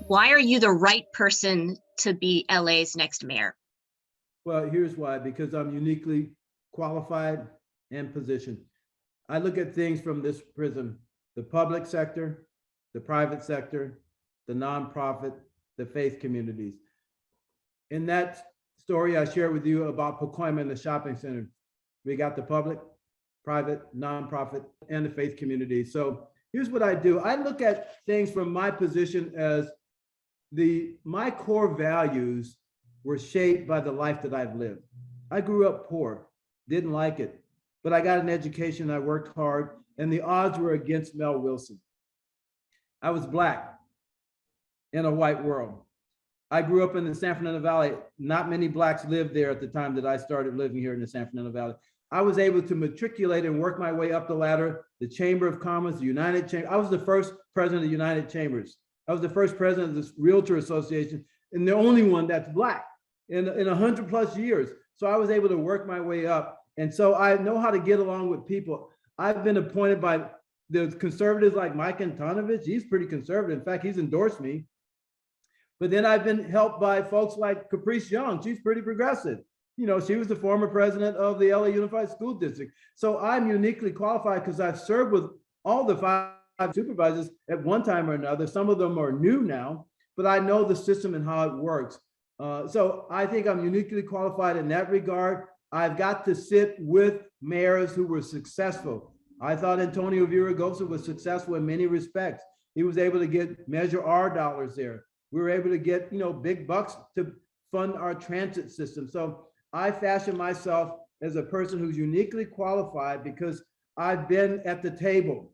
Why are you the right person to be LA's next mayor? Well, here's why, because I'm uniquely qualified and positioned. I look at things from this prism: the public sector, the private sector, the nonprofit, the faith communities. In that story I shared with you about Pacoima and the shopping center, we got the public, private, nonprofit, and the faith community. So here's what I do. I look at things from my position as my core values were shaped by the life that I've lived. I grew up poor, didn't like it, but I got an education, I worked hard, and the odds were against Mel Wilson. I was Black in a white world. I grew up in the San Fernando Valley. Not many Blacks lived there at the time that I started living here in the San Fernando Valley. I was able to matriculate and work my way up the ladder, the Chamber of Commerce, the United Chamber. I was the first president of the United Chambers. I was the first president of this Realtor Association, and the only one that's Black in 100+ years. So I was able to work my way up. And so I know how to get along with people. I've been appointed by the conservatives like Mike Antonovich. He's pretty conservative. In fact, he's endorsed me. But then I've been helped by folks like Caprice Young. She's pretty progressive. You know, she was the former president of the LA Unified School District. So I'm uniquely qualified because I've served with all the 5 supervisors at one time or another. Some of them are new now, but I know the system and how it works. So I think I'm uniquely qualified in that regard. I've got to sit with mayors who were successful. I thought Antonio Villaraigosa was successful in many respects. He was able to get Measure R dollars there. We were able to get, big bucks to fund our transit system. So I fashion myself as a person who's uniquely qualified because I've been at the table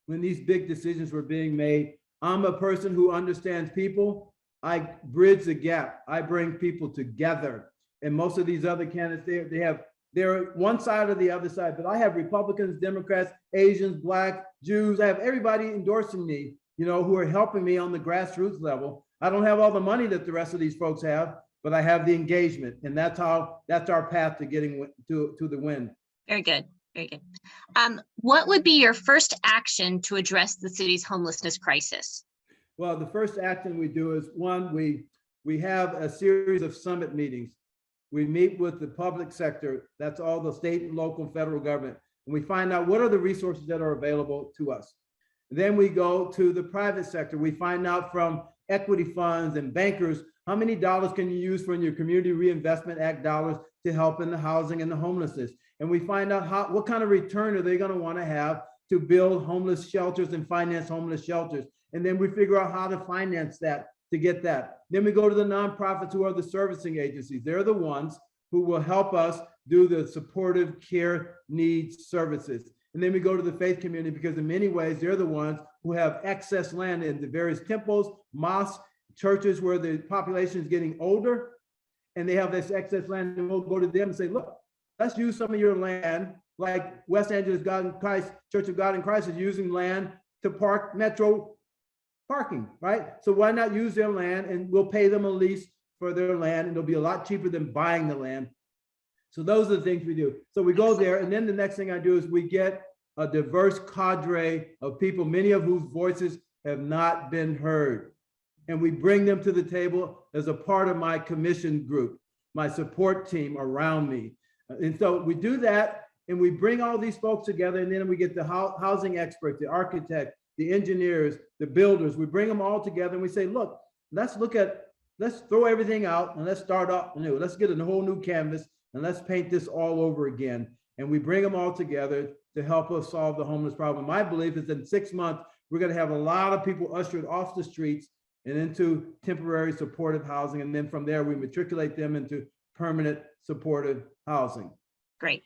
when these big decisions were being made. I'm a person who understands people. I bridge the gap. I bring people together. And most of these other candidates, they're one side or the other side, but I have Republicans, Democrats, Asians, Black, Jews. I have everybody endorsing me, who are helping me on the grassroots level. I don't have all the money that the rest of these folks have, but I have the engagement. And that's our path to getting to the win. Very good. Very good. What would be your first action to address the city's homelessness crisis? Well, the first action we do is, one, we have a series of summit meetings. We meet with the public sector, that's all the state, local, federal government, and we find out what are the resources that are available to us. Then we go to the private sector. We find out from equity funds and bankers, how many dollars can you use from your Community Reinvestment Act dollars to help in the housing and the homelessness? And we find out what kind of return are they going to want to have to build homeless shelters and finance homeless shelters. And then we figure out how to finance that to get that. Then we go to the nonprofits who are the servicing agencies. They're the ones who will help us do the supportive care needs services. And then we go to the faith community because in many ways, they're the ones who have excess land in the various temples, mosques, churches where the population is getting older and they have this excess land. And we'll go to them and say, look, let's use some of your land, like West Angeles God in Christ, Church of God in Christ is using land to park metro parking, right? So why not use their land and we'll pay them a lease for their land and it'll be a lot cheaper than buying the land. So those are the things we do. So we go there and then the next thing I do is we get a diverse cadre of people, many of whose voices have not been heard. And we bring them to the table as a part of my commission group, my support team around me. And so we do that and we bring all these folks together and then we get the housing experts, the architect, the engineers, the builders, we bring them all together and we say, look, let's throw everything out and let's start up new. Let's get a whole new canvas and let's paint this all over again. And we bring them all together to help us solve the homeless problem. My belief is that in 6 months, we're going to have a lot of people ushered off the streets and into temporary supportive housing. And then from there, we matriculate them into permanent supportive housing. Great.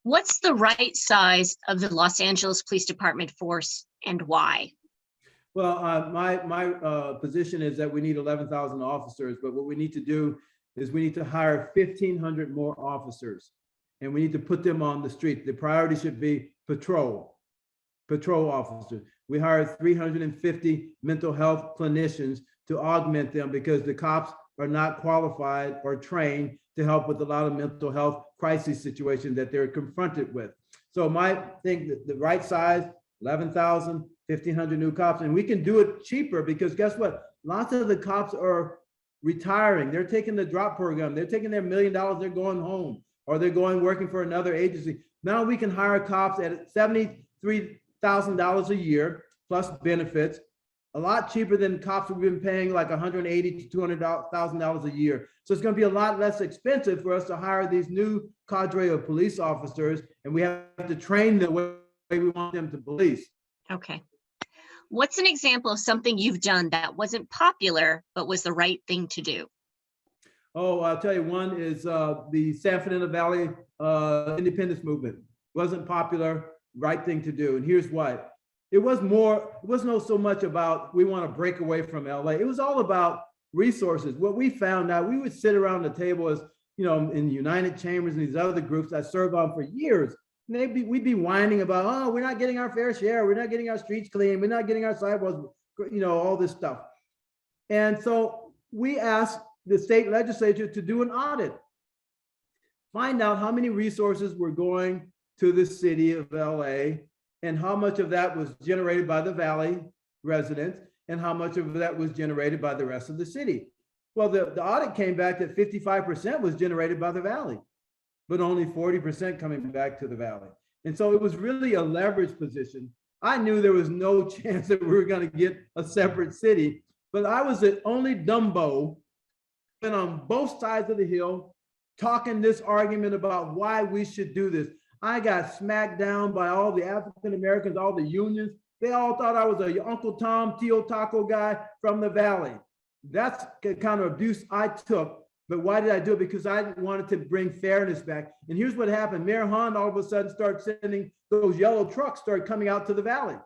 What's the right size of the Los Angeles Police Department force and why? Well, my position is that we need 11,000 officers, but what we need to do is we need to hire 1,500 more officers and we need to put them on the street. The priority should be patrol officers. We hired 350 mental health clinicians to augment them because the cops are not qualified or trained to help with a lot of mental health crisis situations that they're confronted with. So my thing, the right size, 11,000, 1,500 new cops, and we can do it cheaper because guess what? Lots of the cops are retiring. They're taking the drop program. They're taking their $1 million. They're going home, or they're going working for another agency. Now we can hire cops at $73,000 a year plus benefits, a lot cheaper than cops we've been paying like $180,000 to $200,000 a year. So it's going to be a lot less expensive for us to hire these new cadre of police officers, and we have to train them the way we want them to police. Okay. What's an example of something you've done that wasn't popular, but was the right thing to do? Oh, I'll tell you, one is the San Fernando Valley independence movement. Wasn't popular, right thing to do. And here's why. It wasn't so much about we want to break away from LA. It was all about resources. What we found out, we would sit around the table as, you know, in United Chambers and these other groups I served on for years. We'd be whining about, oh, we're not getting our fair share. We're not getting our streets clean. We're not getting our sidewalks, you know, all this stuff. And so we asked the state legislature to do an audit, find out how many resources were going to the city of LA and how much of that was generated by the Valley residents and how much of that was generated by the rest of the city. Well, the audit came back that 55% was generated by the Valley, but only 40% coming back to the Valley. And so it was really a leverage position. I knew there was no chance that we were going to get a separate city, but I was the only Dumbo and on both sides of the hill talking this argument about why we should do this. I got smacked down by all the African Americans, all the unions. They all thought I was a Uncle Tom Tio Taco guy from the Valley. That's the kind of abuse I took. But why did I do it? Because I wanted to bring fairness back. And here's what happened. Mayor Hahn all of a sudden started sending those yellow trucks started coming out to the Valley.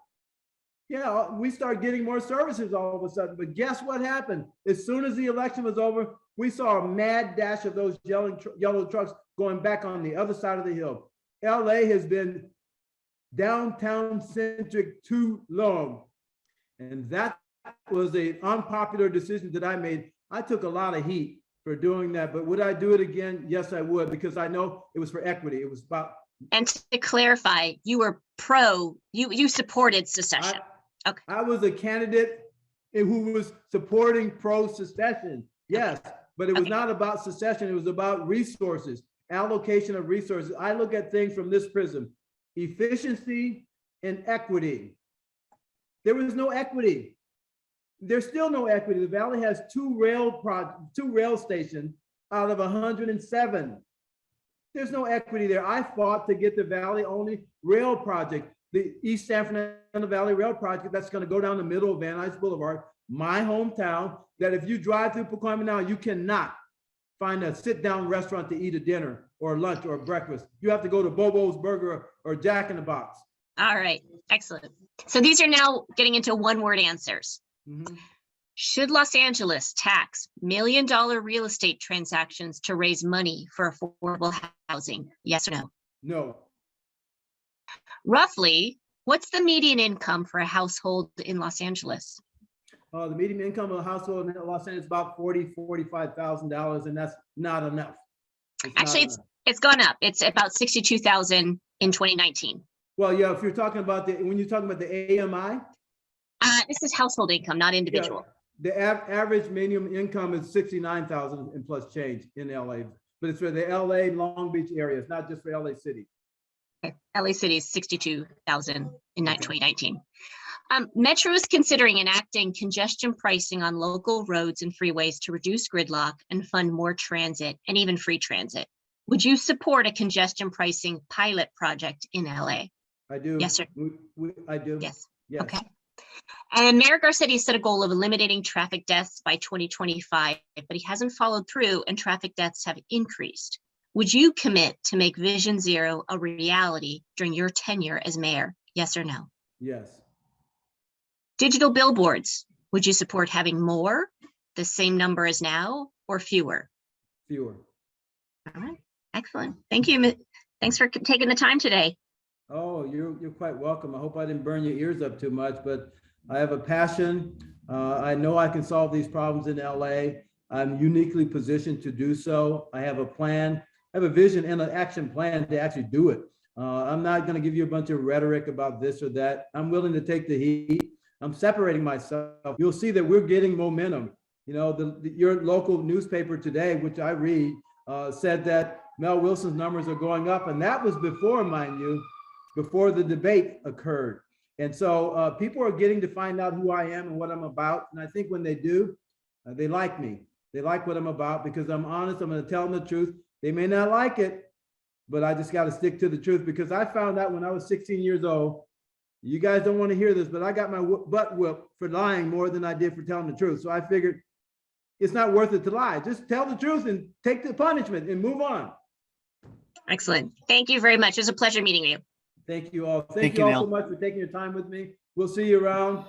Yeah, we started getting more services all of a sudden. But guess what happened? As soon as the election was over, we saw a mad dash of those yellow trucks going back on the other side of the hill. LA has been downtown centric too long. And that was an unpopular decision that I made. I took a lot of heat for doing that, but would I do it again? Yes, I would, because I know it was for equity. It was about. And to clarify, you were you supported secession. Okay. I was a candidate who was supporting pro-secession. Yes, but it was not about secession. It was about resources, allocation of resources. I look at things from this prism: efficiency and equity. There was no equity. There's still no equity. The Valley has two rail stations out of 107. There's no equity there. I fought to get the Valley only rail project, the East San Fernando Valley Rail Project that's going to go down the middle of Van Nuys Boulevard, my hometown, that if you drive through Pacoima now, you cannot find a sit-down restaurant to eat a dinner or lunch or breakfast. You have to go to Bobo's Burger or Jack in the Box. All right, excellent. So these are now getting into one-word answers. Mm-hmm. Should Los Angeles tax $1 million real estate transactions to raise money for affordable housing? Yes or no? No. Roughly, what's the median income for a household in Los Angeles? The median income of a household in Los Angeles is about $45,000, and that's not enough. It's gone up. It's about 62,000 in 2019. Well, yeah, if you're talking about when you're talking about the AMI. This is household income, not individual. Yeah, the average minimum income is 69,000 and plus change in LA, but it's for the LA Long Beach area. It's not just for LA City. Okay. LA City is 62,000 in 2019. Metro is considering enacting congestion pricing on local roads and freeways to reduce gridlock and fund more transit and even free transit. Would you support a congestion pricing pilot project in LA? I do. Yes, sir. I do. Yes. Yes. Okay. And Mayor Garcetti set a goal of eliminating traffic deaths by 2025, but he hasn't followed through and traffic deaths have increased. Would you commit to make Vision Zero a reality during your tenure as mayor? Yes or no? Yes. Digital billboards. Would you support having more, the same number as now, or fewer? Fewer. All right. Excellent. Thank you. Thanks for taking the time today. Oh, you're quite welcome. I hope I didn't burn your ears up too much, but I have a passion. I know I can solve these problems in LA. I'm uniquely positioned to do so. I have a plan. I have a vision and an action plan to actually do it. I'm not going to give you a bunch of rhetoric about this or that. I'm willing to take the heat. I'm separating myself. You'll see that we're getting momentum. You know, your local newspaper today, which I read, said that Mel Wilson's numbers are going up. And that was before, mind you, before the debate occurred. And so people are getting to find out who I am and what I'm about. And I think when they do, they like me. They like what I'm about because I'm honest. I'm going to tell them the truth. They may not like it, but I just got to stick to the truth because I found out when I was 16 years old, you guys don't want to hear this, but I got my butt whipped for lying more than I did for telling the truth. So I figured it's not worth it to lie. Just tell the truth and take the punishment and move on. Excellent. Thank you very much. It was a pleasure meeting you. Thank you all. Thank Thank you you, all so Mel. much for taking your time with me. We'll see you around.